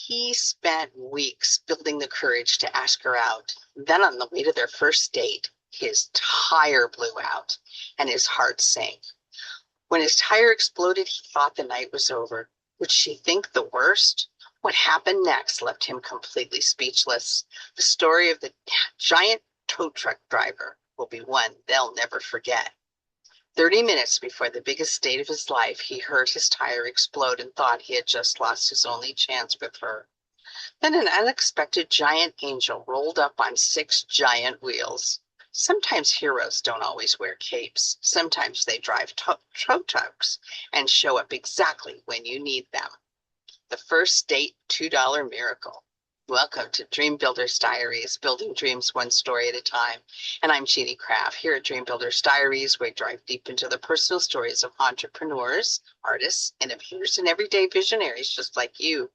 He spent weeks building the courage to ask her out. Then, on the way to their first date, his tire blew out and his heart sank. When his tire exploded, he thought the night was over. Would she think the worst? What happened next left him completely speechless. The story of the giant tow truck driver will be one they'll never forget. 30 minutes before the biggest date of his life, he heard his tire explode and thought he had just lost his only chance with her. Then an unexpected giant angel rolled up on 6 giant wheels. Sometimes heroes don't always wear capes. Sometimes they drive tow trucks and show up exactly when you need them. The first date $2 miracle. Welcome to Dream Builders Diaries, building dreams one story at a time. And I'm Jeannie Craft. Here at Dream Builders Diaries, we dive deep into the personal stories of entrepreneurs, artists, innovators, and everyday visionaries just like you.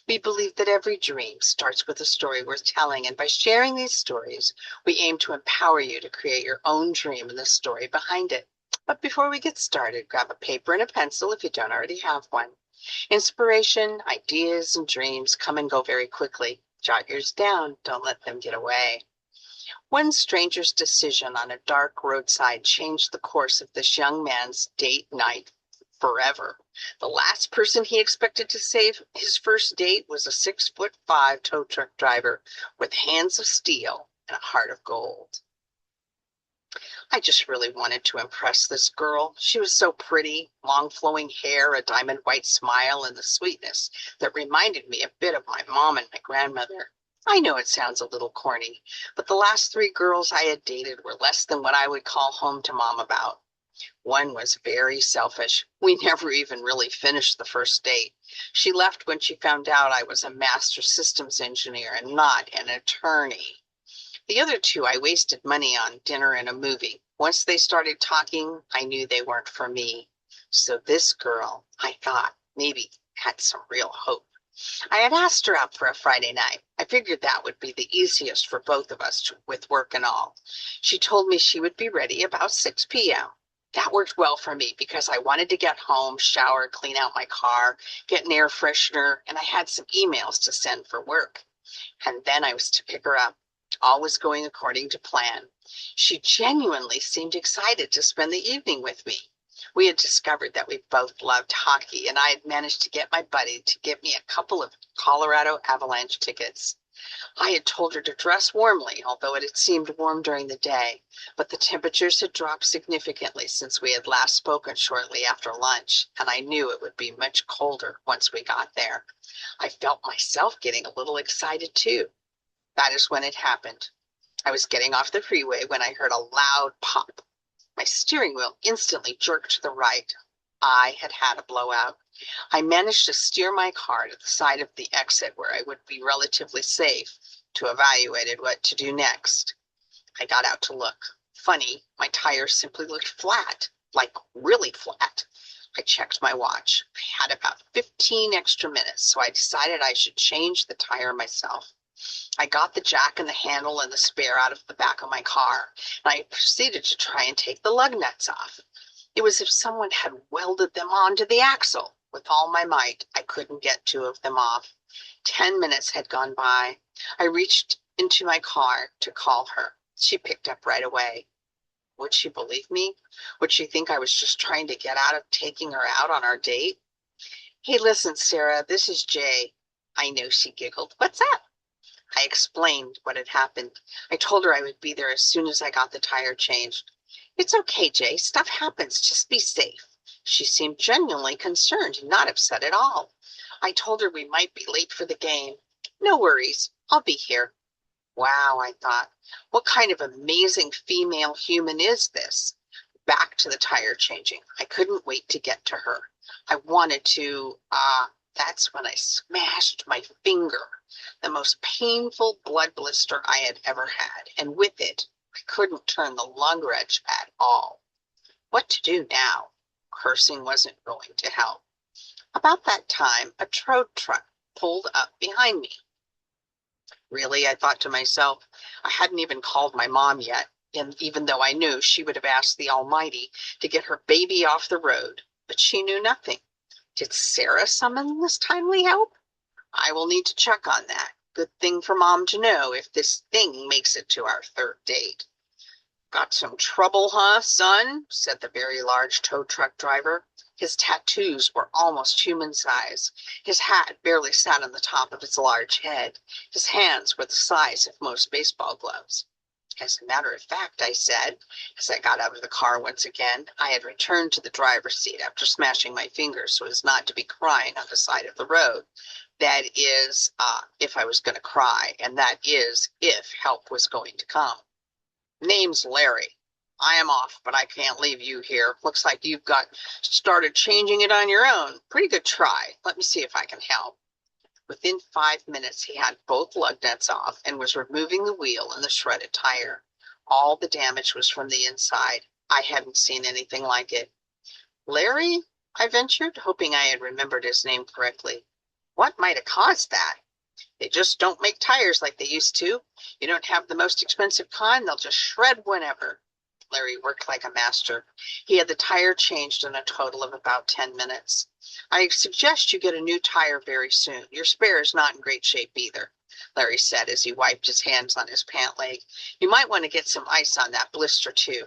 We believe that every dream starts with a story worth telling, and by sharing these stories, we aim to empower you to create your own dream and the story behind it. But before we get started, grab a paper and a pencil if you don't already have one. Inspiration, ideas, and dreams come and go very quickly. Jot yours down. Don't let them get away. One stranger's decision on a dark roadside changed the course of this young man's date night forever. The last person he expected to save his first date was a 6'5" tow truck driver with hands of steel and a heart of gold. I just really wanted to impress this girl. She was so pretty, long flowing hair, a diamond white smile, and the sweetness that reminded me a bit of my mom and my grandmother. I know it sounds a little corny, but the last 3 girls I had dated were less than what I would call home to mom about. One was very selfish. We never even really finished the first date. She left when she found out I was a master systems engineer and not an attorney. The other 2 I wasted money on dinner and a movie. Once they started talking, I knew they weren't for me. So this girl, I thought, maybe had some real hope. I had asked her out for a Friday night. I figured that would be the easiest for both of us with work and all. She told me she would be ready about 6 p.m. That worked well for me because I wanted to get home, shower, clean out my car, get an air freshener, and I had some emails to send for work. And then I was to pick her up. All was going according to plan. She genuinely seemed excited to spend the evening with me. We had discovered that we both loved hockey, and I had managed to get my buddy to get me a couple of Colorado Avalanche tickets. I had told her to dress warmly, although it had seemed warm during the day, but the temperatures had dropped significantly since we had last spoken shortly after lunch, and I knew it would be much colder once we got there. I felt myself getting a little excited too. That is when it happened. I was getting off the freeway when I heard a loud pop. My steering wheel instantly jerked to the right. I had had a blowout. I managed to steer my car to the side of the exit where I would be relatively safe to evaluate what to do next. I got out to look. Funny, my tire simply looked flat, like really flat. I checked my watch. I had about 15 extra minutes, so I decided I should change the tire myself. I got the jack and the handle and the spare out of the back of my car, and I proceeded to try and take the lug nuts off. It was as if someone had welded them onto the axle. With all my might, I couldn't get 2 of them off. 10 minutes had gone by. I reached into my car to call her. She picked up right away. Would she believe me? Would she think I was just trying to get out of taking her out on our date? Hey, listen, Sarah, this is Jay. I know, she giggled. What's up? I explained what had happened. I told her I would be there as soon as I got the tire changed. It's okay, Jay. Stuff happens. Just be safe. She seemed genuinely concerned and not upset at all. I told her we might be late for the game. No worries. I'll be here. Wow, I thought. What kind of amazing female human is this? Back to the tire changing. I couldn't wait to get to her. I wanted to, that's when I smashed my finger. The most painful blood blister I had ever had, and with it, I couldn't turn the lug wrench at all. What to do now? Cursing wasn't going to help. About that time, a tow truck pulled up behind me. Really, I thought to myself, I hadn't even called my mom yet, and even though I knew she would have asked the Almighty to get her baby off the road, but she knew nothing. Did Sarah summon this timely help? I will need to check on that. Good thing for Mom to know if this thing makes it to our third date. Got some trouble, huh, son? Said the very large tow truck driver. His tattoos were almost human size. His hat barely sat on the top of his large head. His hands were the size of most baseball gloves. As a matter of fact, I said, as I got out of the car once again. I had returned to the driver's seat after smashing my fingers so as not to be crying on the side of the road. That is, if I was going to cry, and that is, if help was going to come. Name's Larry. I am off, but I can't leave you here. Looks like you've got started changing it on your own. Pretty good try. Let me see if I can help. Within 5 minutes, he had both lug nuts off and was removing the wheel and the shredded tire. All the damage was from the inside. I hadn't seen anything like it. Larry? I ventured, hoping I had remembered his name correctly. What might have caused that? They just don't make tires like they used to. You don't have the most expensive kind, they'll just shred whenever. Larry worked like a master. He had the tire changed in a total of about 10 minutes. I suggest you get a new tire very soon. Your spare is not in great shape either, Larry said as he wiped his hands on his pant leg. You might want to get some ice on that blister too.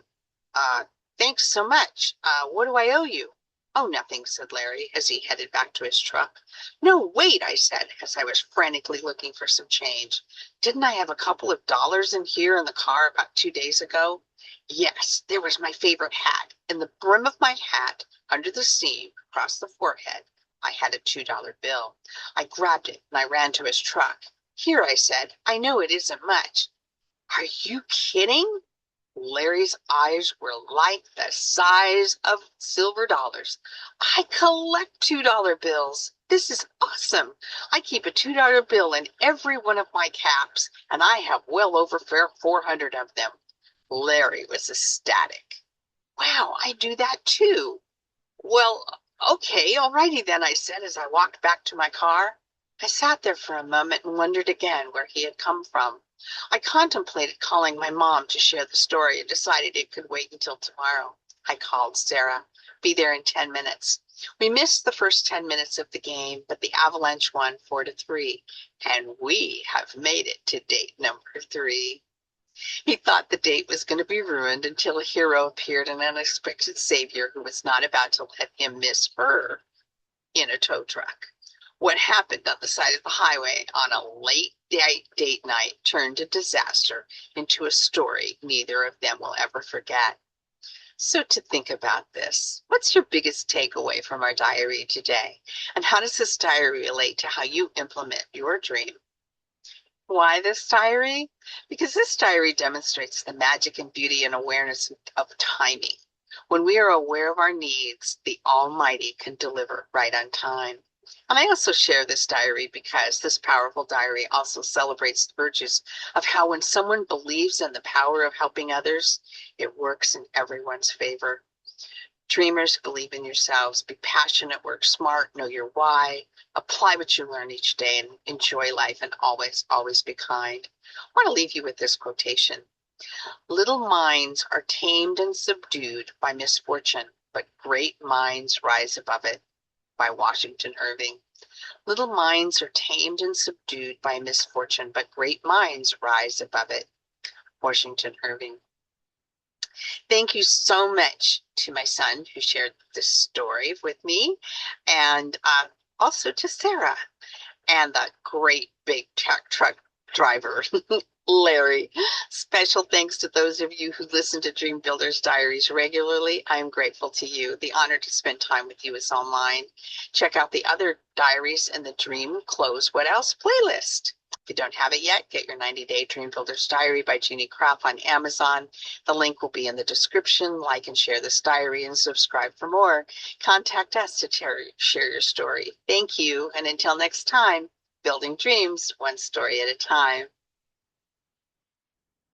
Uh, thanks so much. What do I owe you? Oh, nothing, said Larry as he headed back to his truck. No, wait, I said as I was frantically looking for some change. Didn't I have a couple of dollars in here in the car about 2 days ago? Yes, there was my favorite hat. In the brim of my hat, under the seam, across the forehead, I had a $2 bill. I grabbed it and I ran to his truck. Here, I said, I know it isn't much. Are you kidding? Larry's eyes were like the size of silver dollars. I collect $2 bills. This is awesome. I keep a $2 bill in every one of my caps, and I have well over 400 of them. Larry was ecstatic. Wow, I do that too. Well, okay, all righty then, I said as I walked back to my car. I sat there for a moment and wondered again where he had come from. I contemplated calling my mom to share the story and decided it could wait until tomorrow. I called Sarah. Be there in 10 minutes. We missed the first 10 minutes of the game, but the Avalanche won 4-3, and we have made it to date number 3. He thought the date was going to be ruined until a hero appeared, an unexpected savior who was not about to let him miss her in a tow truck. What happened on the side of the highway on a late date night turned a disaster into a story neither of them will ever forget. So to think about this, what's your biggest takeaway from our diary today? And how does this diary relate to how you implement your dream? Why this diary? Because this diary demonstrates the magic and beauty and awareness of timing. When we are aware of our needs, the Almighty can deliver right on time. And I also share this diary because this powerful diary also celebrates the virtues of how when someone believes in the power of helping others, it works in everyone's favor. Dreamers, believe in yourselves, be passionate, work smart, know your why, apply what you learn each day, and enjoy life, and always, always be kind. I want to leave you with this quotation. Little minds are tamed and subdued by misfortune, but great minds rise above it. By Washington Irving. Little minds are tamed and subdued by misfortune, but great minds rise above it. Washington Irving. Thank you so much to my son who shared this story with me, and also to Sarah and the great big truck driver, Larry. Special thanks to those of you who listen to Dream Builders Diaries regularly. I am grateful to you. The honor to spend time with you is all mine. Check out the other diaries in the Dream Close What Else playlist. If you don't have it yet, get your 90-day Dream Builders Diary by Jeannie Croft on Amazon. The link will be in the description. Like and share this diary and subscribe for more. Contact us to share your story. Thank you, and until next time, building dreams one story at a time.